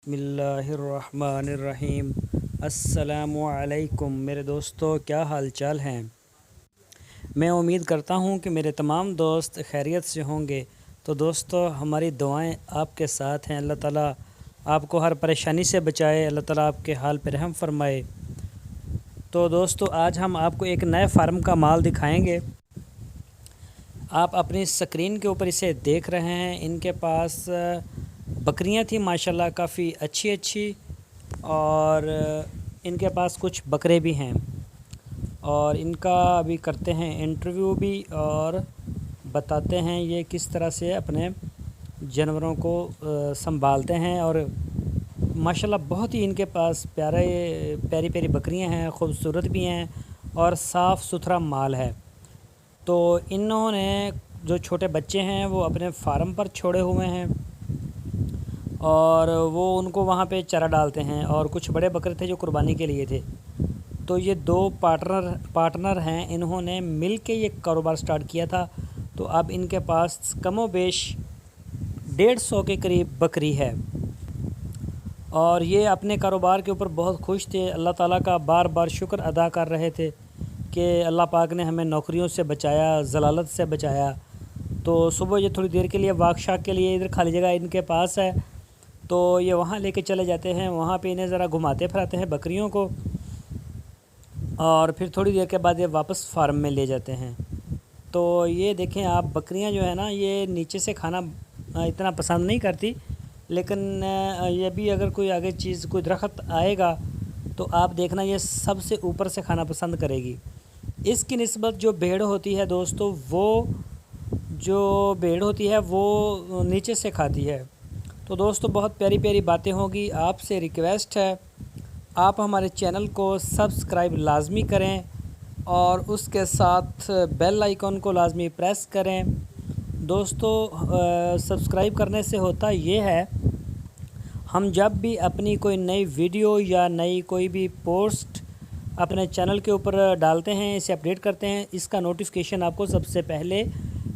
बिस्मिल्लाहिर्रहमानिर्रहीम। अस्सलामुअलैकुम मेरे दोस्तों, क्या हाल चाल हैं। मैं उम्मीद करता हूँ कि मेरे तमाम दोस्त खैरियत से होंगे। तो दोस्तों, हमारी दुआएं आपके साथ हैं। अल्लाह ताला आपको हर परेशानी से बचाए, अल्लाह ताला आपके हाल पर रहम फरमाए। तो दोस्तों, आज हम आपको एक नए फार्म का माल दिखाएंगे। आप अपनी स्क्रीन के ऊपर इसे देख रहे हैं। इनके पास बकरियां थी माशाल्लाह, काफ़ी अच्छी अच्छी, और इनके पास कुछ बकरे भी हैं। और इनका अभी करते हैं इंटरव्यू भी, और बताते हैं ये किस तरह से अपने जानवरों को संभालते हैं। और माशाल्लाह बहुत ही इनके पास प्यारी प्यारी बकरियां हैं, ख़ूबसूरत भी हैं और साफ़ सुथरा माल है। तो इन्होंने जो छोटे बच्चे हैं वो अपने फार्म पर छोड़े हुए हैं, और वो उनको वहाँ पे चारा डालते हैं। और कुछ बड़े बकरे थे जो कुर्बानी के लिए थे। तो ये दो पार्टनर हैं, इन्होंने मिल के ये कारोबार स्टार्ट किया था। तो अब इनके पास कमोबेश 150 के करीब बकरी है, और ये अपने कारोबार के ऊपर बहुत खुश थे। अल्लाह ताला का बार बार शुक्र अदा कर रहे थे कि अल्लाह पाक ने हमें नौकरियों से बचाया, ज़लालत से बचाया। तो सुबह ये थोड़ी देर के लिए वाक के लिए इधर खाली जगह इनके पास है, तो ये वहाँ लेके चले जाते हैं। वहाँ पे इन्हें ज़रा घुमाते फिराते हैं बकरियों को, और फिर थोड़ी देर के बाद ये वापस फार्म में ले जाते हैं। तो ये देखें आप, बकरियां जो है ना, ये नीचे से खाना इतना पसंद नहीं करती, लेकिन ये भी अगर कोई आगे चीज़, कोई दरख्त आएगा तो आप देखना ये सबसे ऊपर से खाना पसंद करेगी। इसकी निस्बत जो भेड़ होती है दोस्तों, वो जो भेड़ होती है वो नीचे से खाती है। तो दोस्तों, बहुत प्यारी प्यारी बातें होगी। आपसे रिक्वेस्ट है, आप हमारे चैनल को सब्सक्राइब लाजमी करें, और उसके साथ बेल आइकॉन को लाजमी प्रेस करें। दोस्तों, सब्सक्राइब करने से होता ये है, हम जब भी अपनी कोई नई वीडियो या नई कोई भी पोस्ट अपने चैनल के ऊपर डालते हैं, इसे अपडेट करते हैं, इसका नोटिफिकेशन आपको सबसे पहले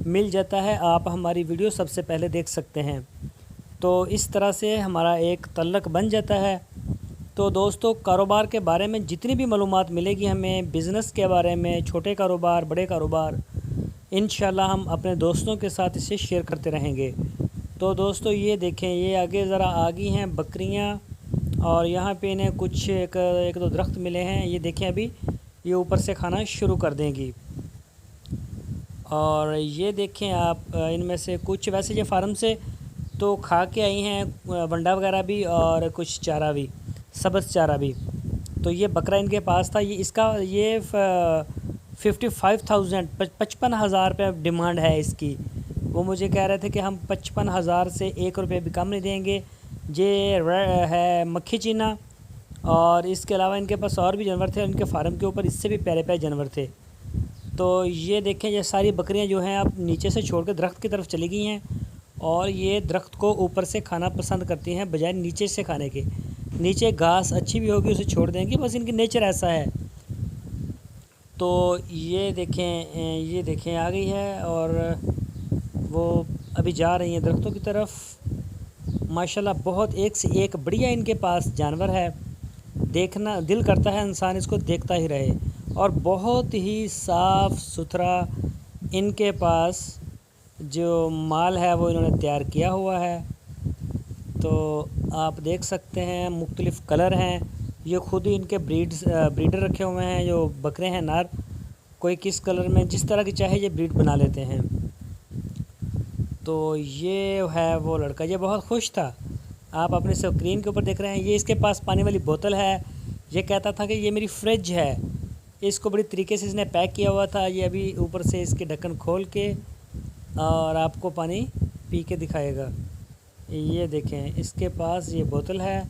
मिल जाता है। आप हमारी वीडियो सबसे पहले देख सकते हैं। तो इस तरह से हमारा एक तल्लक बन जाता है। तो दोस्तों, कारोबार के बारे में जितनी भी मालूमात मिलेगी हमें, बिज़नेस के बारे में, छोटे कारोबार, बड़े कारोबार, इंशाल्लाह हम अपने दोस्तों के साथ इसे शेयर करते रहेंगे। तो दोस्तों, ये देखें, ये आगे ज़रा आ गई हैं बकरियां, और यहाँ पे इन्हें कुछ एक दो दरख्त मिले हैं। ये देखें, अभी ये ऊपर से खाना शुरू कर देंगी। और ये देखें आप, इनमें से कुछ वैसे ये फार्म से तो खा के आई हैं, वंडा वगैरह भी, और कुछ चारा भी, सब्ज़ चारा भी। तो ये बकरा इनके पास था, ये 55,000 55,000 रुपये डिमांड है इसकी। वो मुझे कह रहे थे कि हम 55,000 से 1 रुपये भी कम नहीं देंगे। ये है मक्खी चीना, और इसके अलावा इनके पास और भी जानवर थे इनके फार्म के ऊपर, इससे भी प्यारे प्यारे जानवर थे। तो ये देखें, ये सारी बकरियां जो हैं अब नीचे से छोड़ कर दरख्त की तरफ चली गई हैं, और ये दरख्त को ऊपर से खाना पसंद करती हैं बजाय नीचे से खाने के। नीचे घास अच्छी भी होगी उसे छोड़ देंगी, बस इनकी नेचर ऐसा है। तो ये देखें आ गई है, और वो अभी जा रही हैं दरख्तों की तरफ। माशाल्लाह बहुत एक से एक बढ़िया इनके पास जानवर है, देखना दिल करता है इंसान इसको देखता ही रहे। और बहुत ही साफ़ सुथरा इनके पास जो माल है वो इन्होंने तैयार किया हुआ है। तो आप देख सकते हैं मुख्तलिफ़ कलर हैं। ये खुद ही इनके ब्रीडर रखे हुए हैं, जो बकरे हैं नर, कोई किस कलर में जिस तरह की चाहे ये ब्रीड बना लेते हैं। तो ये है वो लड़का, ये बहुत खुश था। आप अपने स्क्रीन के ऊपर देख रहे हैं, ये इसके पास पानी वाली बोतल है। ये कहता था कि ये मेरी फ्रिज है। इसको बड़ी तरीके से इसने पैक किया हुआ था। ये अभी ऊपर से इसके ढक्कन खोल के और आपको पानी पी के दिखाएगा। ये देखें, इसके पास ये बोतल है,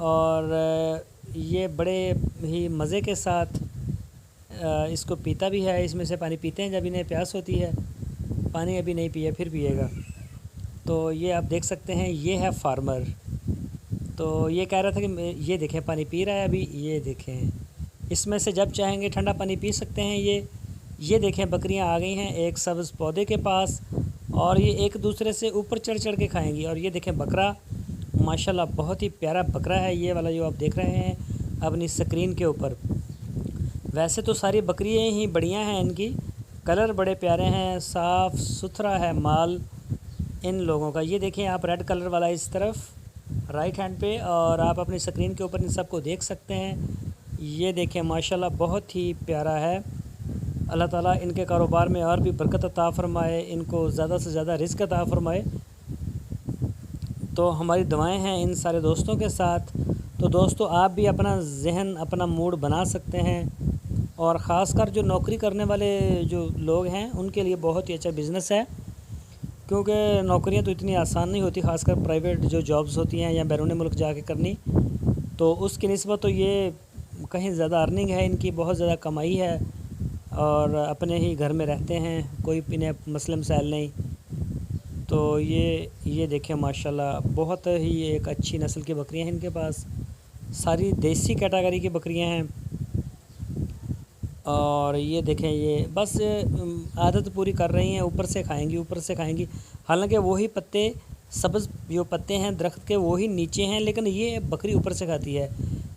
और ये बड़े ही मज़े के साथ इसको पीता भी है। इसमें से पानी पीते हैं जब इन्हें प्यास होती है। पानी अभी नहीं पिया, फिर पिएगा। तो ये आप देख सकते हैं, ये है फार्मर। तो ये कह रहा था कि ये देखें पानी पी रहा है अभी। ये देखें, इसमें से जब चाहेंगे ठंडा पानी पी सकते हैं। ये देखें, बकरियां आ गई हैं एक सब्ज़ पौधे के पास, और ये एक दूसरे से ऊपर चढ़ चढ़ के खाएंगी। और ये देखें बकरा माशाल्लाह बहुत ही प्यारा बकरा है ये वाला जो आप देख रहे हैं अपनी स्क्रीन के ऊपर। वैसे तो सारी बकरियाँ ही बढ़िया हैं, इनकी कलर बड़े प्यारे हैं, साफ़ सुथरा है माल इन लोगों का। ये देखें आप रेड कलर वाला इस तरफ राइट हैंड पे, और आप अपनी स्क्रीन के ऊपर इन सबको देख सकते हैं। ये देखें माशाल्लाह बहुत ही प्यारा है। अल्लाह ताला इनके कारोबार में और भी बरकत अता फ़रमाए, इनको ज़्यादा से ज़्यादा रिज़्क़ अता फ़रमाए। तो हमारी दुआएं हैं इन सारे दोस्तों के साथ। तो दोस्तों आप भी अपना जहन अपना मूड बना सकते हैं, और ख़ासकर जो नौकरी करने वाले जो लोग हैं उनके लिए बहुत ही अच्छा बिज़नेस है, क्योंकि नौकरियां तो इतनी आसान नहीं होती, ख़ासकर प्राइवेट जो जॉब्स होती हैं या बैरून मुल्क जाके करनी, तो उसकी निस्बत तो ये कहीं ज़्यादा अर्निंग है इनकी, बहुत ज़्यादा कमाई है, और अपने ही घर में रहते हैं, कोई इन्हें मसले मसाइल नहीं। तो ये देखें माशाल्लाह बहुत ही एक अच्छी नस्ल की बकरियां हैं इनके पास, सारी देसी कैटेगरी की बकरियां हैं। और ये देखें ये बस आदत पूरी कर रही हैं, ऊपर से खाएंगी ऊपर से खाएंगी। हालांकि वही पत्ते सब्ज़ जो पत्ते हैं दरख्त के वही नीचे हैं, लेकिन ये बकरी ऊपर से खाती है।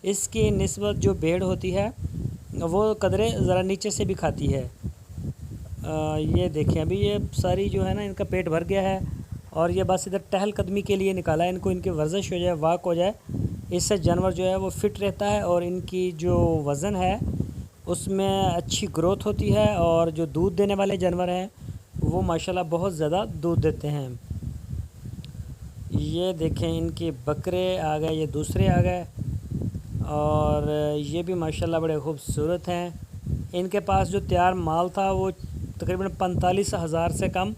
इसकी निस्बत जो भेड़ होती है वो कदरे ज़रा नीचे से भी खाती है। ये देखें अभी ये सारी जो है ना इनका पेट भर गया है, और ये बस इधर टहल कदमी के लिए निकाला है इनको, इनकी वर्जिश हो जाए, वाक हो जाए, इससे जानवर जो है वो फ़िट रहता है, और इनकी जो वज़न है उसमें अच्छी ग्रोथ होती है, और जो दूध देने वाले जानवर हैं वो माशाल्लाह बहुत ज़्यादा दूध देते हैं। ये देखें इनके बकरे आ गए, ये दूसरे आ गए, और ये भी माशाल्लाह बड़े खूबसूरत हैं। इनके पास जो तैयार माल था वो तकरीबन 45,000 से कम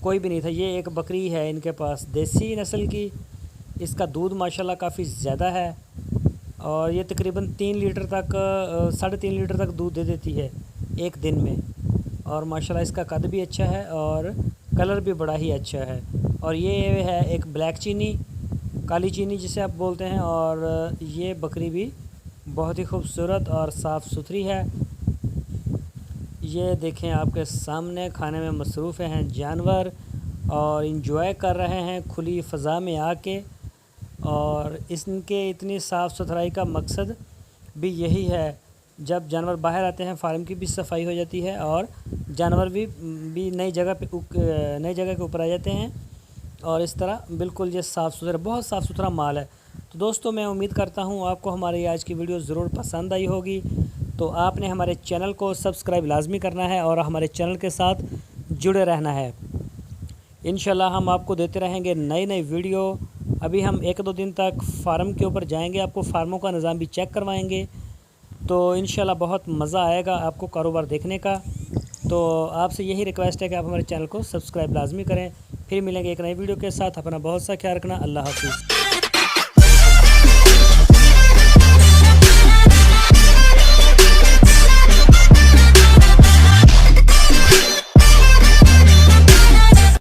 कोई भी नहीं था। ये एक बकरी है इनके पास देसी नस्ल की, इसका दूध माशाल्लाह काफ़ी ज़्यादा है, और ये तकरीबन 3 लीटर तक 3.5 लीटर तक दूध दे देती है एक दिन में, और माशाल्लाह इसका कद भी अच्छा है और कलर भी बड़ा ही अच्छा है। और ये है एक ब्लैक चीनी, काली चीनी जिसे आप बोलते हैं, और ये बकरी भी बहुत ही खूबसूरत और साफ़ सुथरी है। ये देखें आपके सामने खाने में मसरूफ़ हैं जानवर, और इंजॉय कर रहे हैं खुली फ़ज़ा में आके, और इनके इतनी साफ़ सुथराई का मकसद भी यही है। जब जानवर बाहर आते हैं फार्म की भी सफाई हो जाती है, और जानवर भी नई जगह के ऊपर आ जाते हैं, और इस तरह बिल्कुल ये साफ़ सुथरा बहुत साफ़ सुथरा माल है। तो दोस्तों मैं उम्मीद करता हूँ आपको हमारी आज की वीडियो ज़रूर पसंद आई होगी। तो आपने हमारे चैनल को सब्सक्राइब लाजमी करना है, और हमारे चैनल के साथ जुड़े रहना है। इंशाल्लाह हम आपको देते रहेंगे नई नई वीडियो। अभी हम 1-2 दिन तक फार्म के ऊपर जाएंगे, आपको फार्मों का निज़ाम भी चेक करवाएंगे, तो इंशाल्लाह बहुत मज़ा आएगा आपको कारोबार देखने का। तो आपसे यही रिक्वेस्ट है कि आप हमारे चैनल को सब्सक्राइब लाजमी करें। फिर मिलेंगे एक नई वीडियो के साथ। अपना बहुत सा ख्याल रखना। अल्लाह हाफ़िज़।